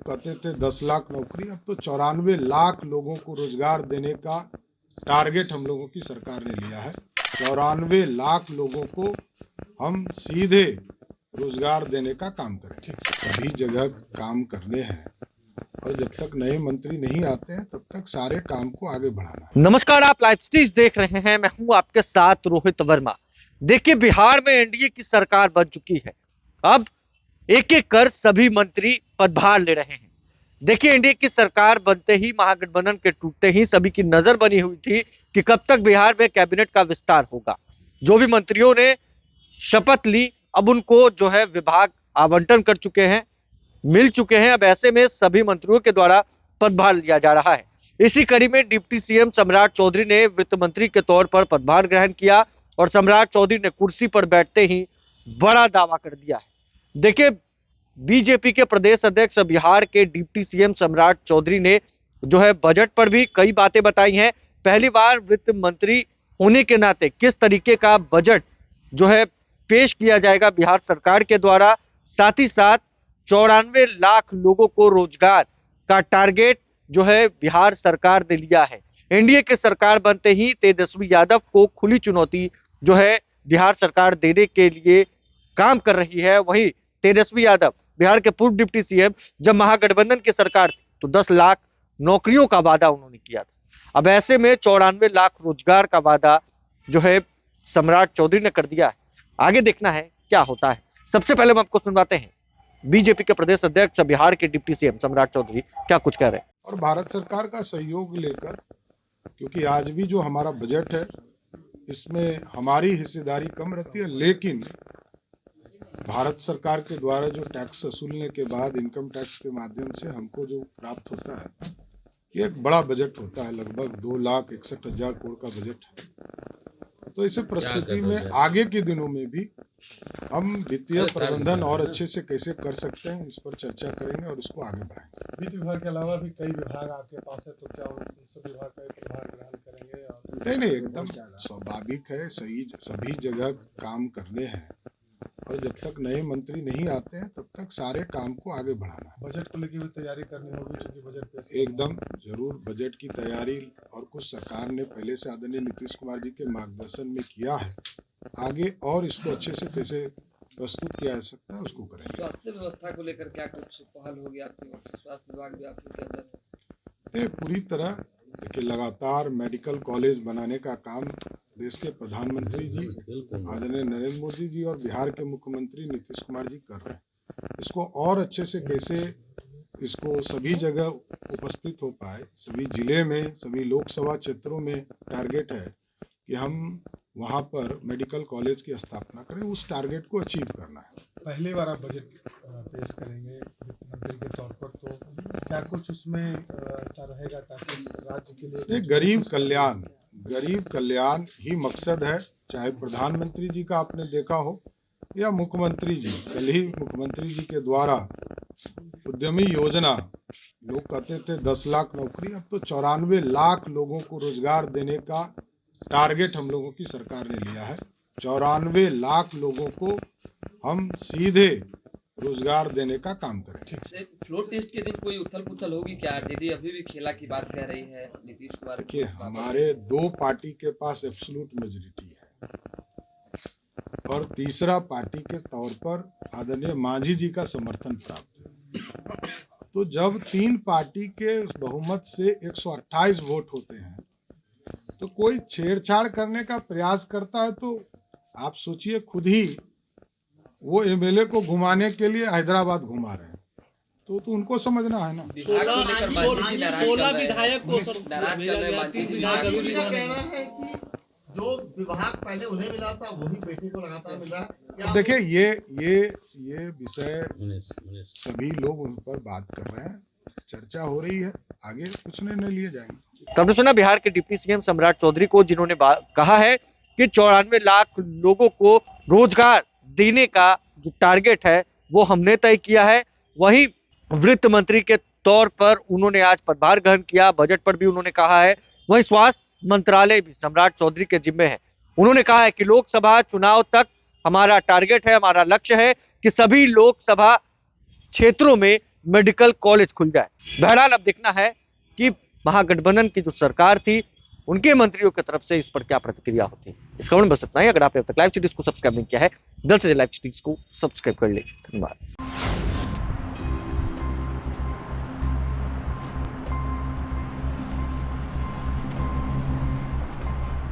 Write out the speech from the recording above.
कहते थे 10 लाख नौकरी, अब तो 94 लाख लोगों को रोजगार देने का टारगेट हम लोगों की सरकार ने लिया है। 94 लाख लोगों को हम सीधे रोजगार देने का काम करेंगे। सभी जगह काम करने हैं और जब तक नए मंत्री नहीं आते हैं तब तक सारे काम को आगे बढ़ाना है। नमस्कार, आप लाइव स्ट्रीम देख रहे हैं। मैं हूं आपके साथ रोहित वर्मा। देखिए, बिहार में एनडीए की सरकार बन चुकी है। अब एक एक कर सभी मंत्री पदभार ले रहे हैं। देखिए, एनडीए की सरकार बनते ही, महागठबंधन के टूटते ही सभी की नजर बनी हुई थी कि कब तक बिहार में कैबिनेट का विस्तार होगा। जो भी मंत्रियों ने शपथ ली, अब उनको जो है विभाग आवंटन कर चुके हैं, मिल चुके हैं। अब ऐसे में सभी मंत्रियों के द्वारा पदभार लिया जा रहा है। इसी कड़ी में डिप्टी सीएम सम्राट चौधरी ने वित्त मंत्री के तौर पर पदभार ग्रहण किया और सम्राट चौधरी ने कुर्सी पर बैठते ही बड़ा दावा कर दिया है। देखिए, बीजेपी के प्रदेश अध्यक्ष बिहार के डिप्टी सीएम सम्राट चौधरी ने जो है बजट पर भी कई बातें बताई हैं। पहली बार वित्त मंत्री होने के नाते किस तरीके का बजट जो है पेश किया जाएगा बिहार सरकार के द्वारा, साथ ही साथ 94 लाख लोगों को रोजगार का टारगेट जो है बिहार सरकार ने लिया है। एनडीए की सरकार बनते ही तेजस्वी यादव को खुली चुनौती जो है बिहार सरकार देने के लिए काम कर रही है। वहीं तेजस्वी यादव बिहार के पूर्व डिप्टी सीएम, जब महागठबंधन की सरकार थी तो 10 लाख नौकरियों का वादा उन्होंने किया था। अब ऐसे में 94 लाख रोजगार का वादा जो है सम्राट चौधरी ने कर दिया है। आगे देखना है क्या होता है। सबसे पहले हम आपको सुनवाते हैं बीजेपी के प्रदेश अध्यक्ष बिहार के डिप्टी सीएम सम्राट चौधरी क्या कुछ कह रहे हैं। और भारत सरकार का सहयोग लेकर, क्योंकि आज भी जो हमारा बजट है इसमें हमारी हिस्सेदारी कम रहती है, लेकिन भारत सरकार के द्वारा जो टैक्स वसूलने के बाद इनकम टैक्स के माध्यम से हमको जो प्राप्त होता है, ये एक बड़ा बजट होता है। लगभग 2,61,000 करोड़ का बजट है। तो इस परिस्थिति में आगे के दिनों में भी हम वित्तीय प्रबंधन और अच्छे से कैसे कर सकते हैं, इस पर चर्चा करेंगे और इसको आगे बढ़ाएंगे। वित्त विभाग के अलावा भी कई विभाग आपके पास है, तो क्या उन सब विभाग का प्रभार ग्रहण करेंगे? और नहीं, एकदम स्वाभाविक है। सभी जगह काम करने हैं और जब तक नए मंत्री नहीं आते हैं तब तक सारे काम को आगे बढ़ाना है। बजट को लेकर भी तैयारी करनी होगी, क्योंकि बजट पे एकदम जरूर बजट की तैयारी और कुछ सरकार ने पहले से आदरणीय नीतीश कुमार जी के मार्गदर्शन में किया है। आगे और इसको अच्छे से कैसे प्रस्तुत किया जा सकता है उसको करेंगे। स्वास्थ्य व्यवस्था को लेकर क्या कुछ पहल होगी आपकी ओर से? स्वास्थ्य विभाग भी आपके अंदर है पूरी तरह। देखिए, लगातार मेडिकल कॉलेज बनाने का काम देश के प्रधानमंत्री जी आदरणीय नरेंद्र मोदी जी और बिहार के मुख्यमंत्री नीतीश कुमार जी कर रहे हैं। इसको और अच्छे से कैसे इसको सभी जगह उपस्थित हो पाए, सभी जिले में, सभी लोकसभा क्षेत्रों में टारगेट है कि हम वहाँ पर मेडिकल कॉलेज की स्थापना करें। उस टारगेट को अचीव करना है। पहली बार आप बजट पेश करेंगे वित्त मंत्री के तौर पर, तो क्या कुछ उसमें ऐसा रहेगा ताकि राज्य के लिए गरीब कल्याण ही मकसद है। चाहे प्रधानमंत्री जी का आपने देखा हो या मुख्यमंत्री जी, कल ही मुख्यमंत्री जी के द्वारा उद्यमी योजना, लोग कहते थे 10 लाख नौकरी, अब तो 94 लाख लोगों को रोजगार देने का टारगेट हम लोगों की सरकार ने लिया है। 94 लाख लोगों को हम सीधे रोजगार देने का काम करेंगे। फ्लोर टेस्ट के दिन कोई उथल पुथल होगी क्या? आरजेडी अभी भी खेला की बात कह रही है नीतीश कुमार। देखिए, हमारे दो पार्टी के पास एब्सोल्यूट मेजॉरिटी है और तीसरा पार्टी के तौर पर आदरणीय मांझी जी का समर्थन प्राप्त है। तो जब तीन पार्टी के बहुमत से 128 वोट होते हैं तो कोई छेड़छाड़ करने का प्रयास करता है तो आप सोचिए, खुद ही वो एमएलए को घुमाने के लिए हैदराबाद घुमा रहे हैं, तो उनको समझना है ना। 16 विधायक को नाराज कर रहे हैं। जो विभाग पहले उन्हें मिला था वही बेटी को लगातार मिल रहा है। देखिए, ये विषय सभी लोग उन पर बात कर रहे हैं, चर्चा हो रही है, आगे कुछ निर्णय लिए जाएंगे। तब सुना बिहार के डिप्टी सीएम सम्राट चौधरी को, जिन्होंने कहा है कि 94 लाख लोगों को रोजगार देने का जो टारगेट है वो हमने तय किया है। वहीं वित्त मंत्री के तौर पर उन्होंने आज पदभार ग्रहण किया। बजट पर भी उन्होंने कहा है। वहीं स्वास्थ्य मंत्रालय भी सम्राट चौधरी के जिम्मे है। उन्होंने कहा है कि लोकसभा चुनाव तक हमारा टारगेट है, हमारा लक्ष्य है कि सभी लोकसभा क्षेत्रों में मेडिकल कॉलेज खुल जाए। बहरहाल अब देखना है कि महागठबंधन की जो सरकार थी उनके मंत्रियों की तरफ से इस पर क्या प्रतिक्रिया होती है। इस खबर में बस इतना ही। अगर आपने अब तक लाइव सिटीज को सब्सक्राइब नहीं किया है, जल्द से जल्द लाइव सिटीज को सब्सक्राइब कर ले। धन्यवाद।